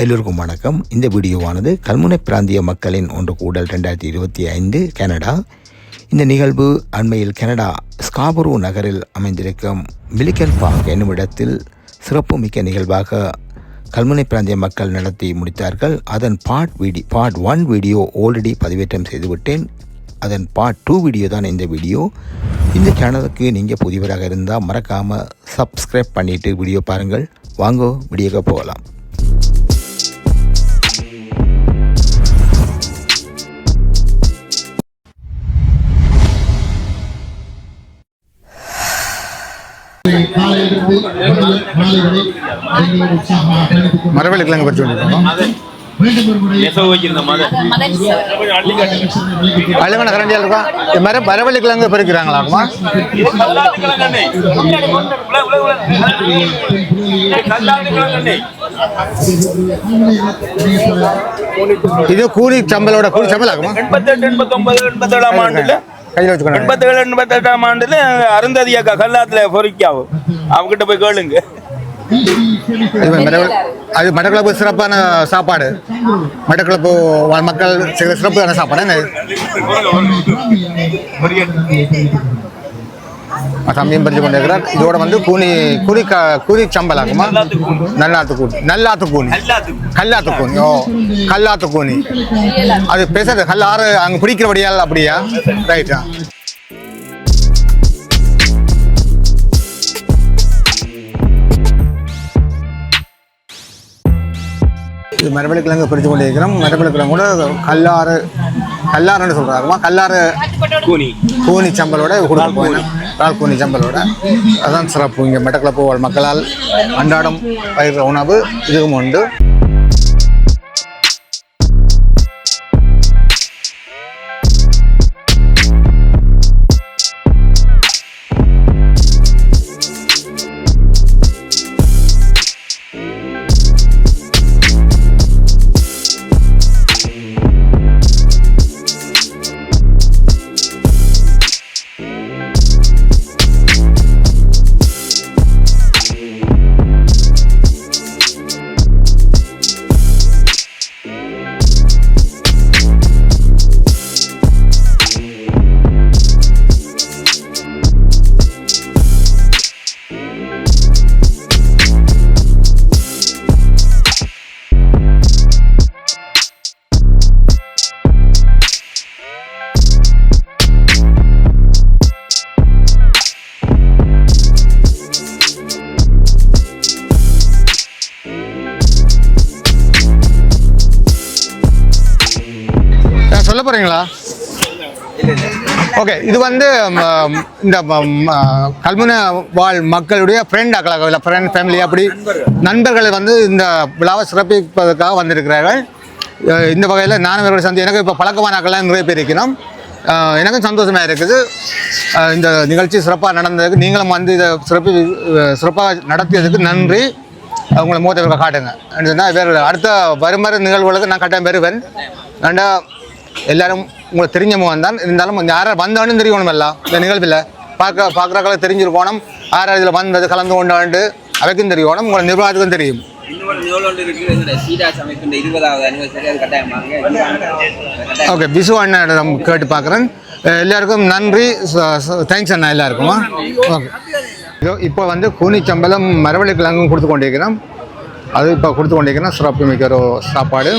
எல்லோருக்கும் வணக்கம். இந்த வீடியோவானது கல்முனை பிராந்திய மக்களின் ஒன்று கூடல் 2025 கனடா. இந்த நிகழ்வு அண்மையில் கனடா ஸ்காபரோ நகரில் அமைந்திருக்கும் மில்லிகன் பார்க் என்னும் இடத்தில் சிறப்புமிக்க நிகழ்வாக கல்முனை பிராந்திய மக்கள் நடத்தி முடித்தார்கள். அதன் பார்ட் 1 வீடியோ ஆல்ரெடி பதிவேற்றம் செய்துவிட்டேன். அதன் பார்ட் 2 வீடியோ தான் இந்த வீடியோ. இந்த சேனலுக்கு நீங்கள் புதியவராக இருந்தால் மறக்காமல் சப்ஸ்கிரைப் பண்ணிவிட்டு வீடியோ பாருங்கள். வாங்கோ வீடியோக்கு போகலாம். மரவள்ளிக்கிழங்கு பறிச்சு மரவள்ளிக்கிழங்கு பறிக்கிறாங்களாக்குமா? இது கூலி சம்பளோட கூலி சம்பளம் 88-89-87 ஆண்டுல 87-88 ஆண்டுல அருந்ததியாக்கா கல்லாத்துல பொறிக்காவும் அவகிட்ட போய் கேளுங்க. அது மட்டக்களப்பு சிறப்பான சாப்பாடு. மட்டக்களப்பு மக்கள் சிறப்பான சாப்பாடு. தம்பியும் பறிச்சு கொண்டு இருக்கிறார். இதோட வந்து கூலி சம்பளாகுமா? நல்லாத்து கூனி ஓ கல்லாத்து கூனி. அது பேசுறது கல்லாறு அங்கே பிடிக்கிறபடியால் அப்படியா? ரைட்டா. இது மரவள்ளிக்கிழங்கு பிரித்து கொண்டு இருக்கிறோம். மரவள்ளிக்கிழங்கு கூட கல்லாறுன்னு சொல்கிறாருமா? கல்லாறு கூனி சம்பளோட கொடுக்க போயிடும். ரால் கூனி சம்பளோட அதான் சிறப்பு. இங்கே மட்டக்களப்பு மக்களால் அன்றாடம் பயிர்ற உணவு இதுவும் உண்டு. சொல்ல போறீங்களா? ஓகே. இது வந்து இந்த கல்முனை வாழ் மக்களுடைய ஃப்ரெண்ட் ஃபேமிலி அப்படி நண்பர்கள் வந்து இந்த விழாவை சிறப்பிப்பதற்காக வந்திருக்கிறார்கள். இந்த வகையில் நானும் இவர்கள் சந்தி எனக்கு இப்போ பழக்கமானாக்கள்லாம் நிறைய பேர் இருக்கணும். எனக்கும் சந்தோஷமாக இருக்குது. இந்த நிகழ்ச்சி சிறப்பாக நடந்ததுக்கு நீங்களும் வந்து இதை சிறப்பாக நடத்தியதுக்கு நன்றி. உங்களை மூத்த காட்டுங்க. வேறு அடுத்த வருமாறு நிகழ்வுகளுக்கு நான் கட்டாயம் பெறுவேன். ரெண்டா எல்லாரும் உங்களுக்கு தெரிஞ்சவங்க தான் இருந்தாலும் யாரும் வந்தாலும் தெரியணுமல்ல. இந்த நிகழ்வில் பார்க்குறக்களை தெரிஞ்சிருக்கணும். யாரும் இதில் வந்தது கலந்து கொண்டாண்டு அவைக்கும் தெரியணும். உங்களை நிர்வாகத்துக்கும் தெரியும். ஓகே. பிசு அண்ணன் கேட்டு பார்க்குறேன். எல்லாருக்கும் நன்றி. தேங்க்ஸ் அண்ணா எல்லாருக்குமா. ஓகே. இப்போ வந்து கூனி சம்பளம் மரவள்ளிக்கிழங்கும் கொடுத்து கொண்டிருக்கிறோம். அது இப்போ கொடுத்து கொண்டிருக்கிறோம். சிறப்பு மிக்க ஒரு சாப்பாடு.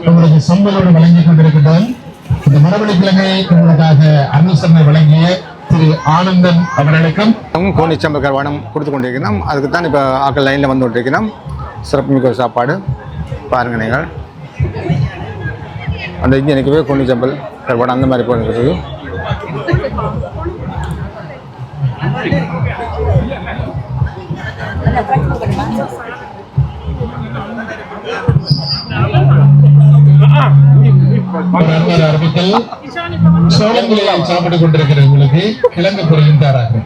உங்களுக்கு சம்பளோடு வழங்கிக் கொண்டிருக்கிறோம். இந்த மரவள்ளிக்கிழங்கை உங்களுக்காக அனுசரணை வழங்கிய திரு ஆனந்தன் அவர்களுக்கும் கோணி சம்பல் கருவானம் கொடுத்து கொண்டிருக்கிறோம். அதுக்கு தான் இப்போ ஆக்கள் லைனில் வந்து கொண்டிருக்கிறோம். சிறப்பு மிக்க சாப்பாடு பாருங்கள். நீங்கள் அந்த இங்கே நிற்கவே கோணி சம்பல் கருவாடம் அந்த மாதிரி போகிறது. சோளங்களில் சாப்பிட்டுக் கொண்டிருக்கிறவங்களுக்கு கிழங்கு பொருகின்றார்கள்.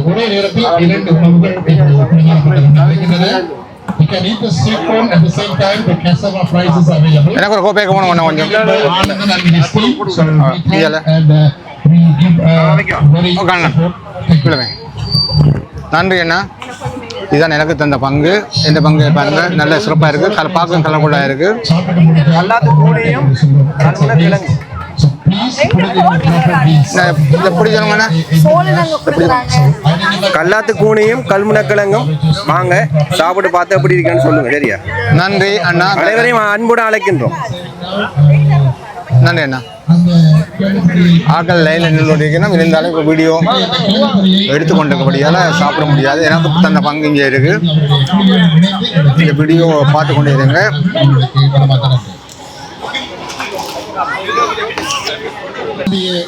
ஒரே நேரத்தில் 2 உணவுகள் You can eat the sweet corn at the same time. The cassava fries is available. எனக்கு ஒரு கோப்பைக்கு போன ஒன்று கொஞ்சம் Anandan and his team. So we yeah. thank and we give very உட்காங்க support. சொல்லுங்க நன்றி அண்ணா இதுதான் எனக்கு தந்த பங்கு இந்த பங்கு பாருங்க நல்ல சிறப்பாக இருக்குது பார்க்கும் கலர்ஃபுல்லாக இருக்குது சாப்பிட முடியும். So please put it in the proper beans. இதை பிடிச்சவங்கண்ணா கல்லாத்து கூனியும் கல்முனக்கிழங்கும் வாங்க சாப்பிட்டு பார்த்து எப்படி இருக்குன்னு சொல்லுங்க. சரியா? நன்றி அண்ணா அனைவரையும் அன்புடன் அழைக்கின்றோம். நன்றி அண்ணா அந்த கேள்விப்படி ஆக்கள் லைனில் நின்றுக்கணும் இருந்தாலும் இப்போ வீடியோ எடுத்துக்கொண்டிருக்கபடியால் சாப்பிட முடியாது எனக்கு தந்த பங்கு இங்கே இருக்குது இந்த வீடியோ பார்த்து கொண்டே இருங்க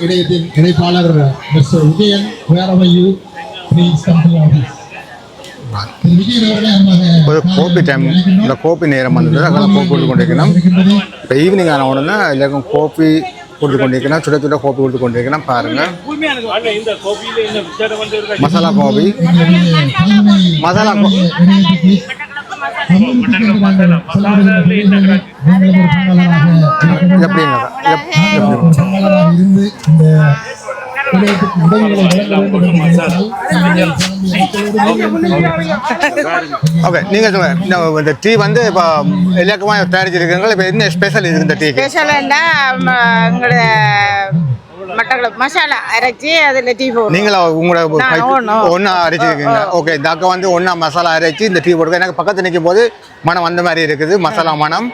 இடையத்தின் இணைப்பாளர் mister Vijayan wherever you please come to our office. Vijayan அவர்களே ஒரு கோப்பி டைம் இந்த கோப்பி நேரம் வந்தது அதெல்லாம் கோப்பி கொடுத்து கொண்டிருக்கணும் இப்போ ஈவினிங் ஆன உடனே எல்லாருக்கும் கோப்பி கொடுத்து கொண்டிருக்கணும் சுட சுட கோப்பி கொடுத்து கொண்டிருக்கணும் பாருங்கள் மசாலா கோபி மசாலா இருந்து இந்த உதவிகளை வழங்க வேண்டும் ஓகே நீங்கள் சொல்லுங்கள் இந்த டீ வந்து இப்போ எல்லாருக்குமா தயாரிச்சிருக்கீங்களா இப்போ என்ன ஸ்பெஷல் இருக்குது இந்த டீ ஸ்பெஷல்னா எங்களோட மட்டக்களப்பு மசாலா அரைச்சி அதில் டீ போடுறோம். நீங்களா உங்களோட நான் ஒன்றா அரைச்சிருக்கீங்க ஓகே இந்த அக்கா வந்து ஒன்றா மசாலா அரைச்சி இந்த டீ போடுங்க எனக்கு பக்கத்து நிற்கும் போது மனம் அந்த மாதிரி இருக்குது மசாலா மனம்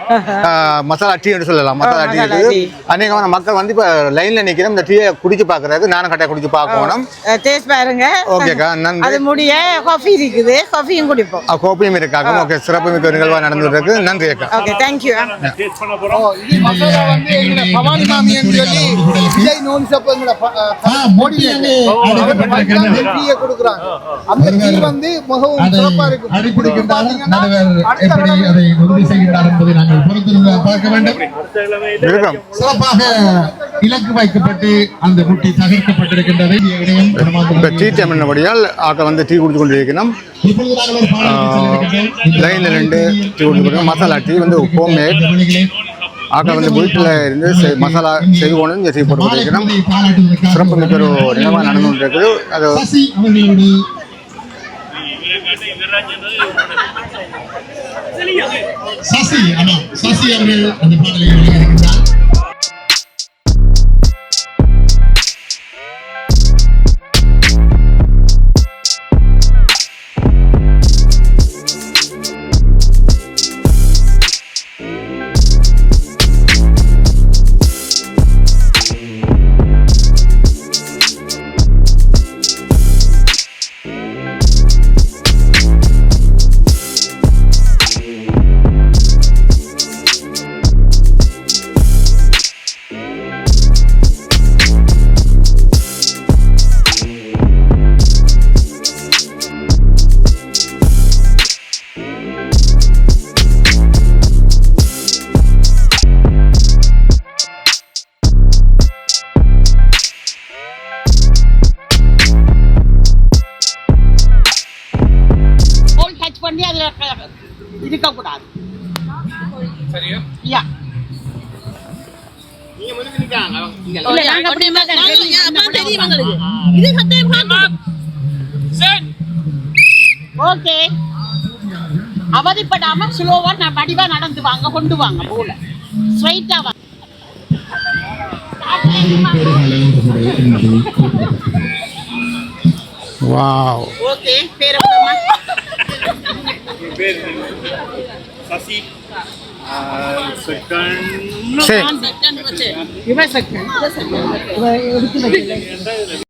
மசாலா டீ என்று சொல்லலாம் மசாலா டீ இருக்குது அநேகமான மக்கள் வந்து இப்போ லைனில் நிற்கிறோம் இந்த டீயை குடிச்சு பார்க்குறதுக்கு நானும் கட்டாயம் குடிச்சு பார்க்கணும் டேஸ்ட் பாருங்க. ஓகேக்கா நன்றி அது முடிய காஃபி இருக்குது காஃபியும் குடிப்போம். கோப்பையும் இருக்காங்க ஓகே சிறப்பு மிக்க நிகழ்வாக நடந்துட்டு இருக்கு நன்றி அக்கா ஓகே தேங்க்யூ. இலக்கு வைக்கப்பட்டு அந்த குட்டி தகர்க்கப்பட்டிருக்கின்றது. இப்போ டீ டைம் என்னபடியால் ஆக்கள் வந்து டீ குடிச்சு கொண்டு இருக்கணும் லைனில் ரெண்டு டீ குடிச்சு மசாலா டீ வந்து ஹோம்மேட் ஆக்கள் வந்து வீட்டில் இருந்து மசாலா செய்து கொண்டு இந்த டீ போட்டு கொண்டிருக்கணும் சிறப்பு மிக்க ஒரு நிலமாக நடந்து கொண்டு இருக்குது அது சசி அவர்கள் அந்த பாடலை எழுதியிருக்கிறார். பண்ணி அதுல இருக்கக்கூடாது. சரியா? யா. நீங்க முன்னுக்கு நிக்காங்க. இல்ல நாங்க அப்படியே அப்பா தெரியும் உங்களுக்கு. இது சத்தம் பாக்கணும். சரி. ஓகே. அவதிப்படாம ஸ்லோவா நான் படிவா நடந்து வாங்க கொண்டு வாங்க போல. ஸ்ட்ரைட்டா வாங்க. வாவ் ஓகே பேர் என்னம்மா? சசி சரி இவன் செகண்ட் இவன் எடுத்து வைக்கல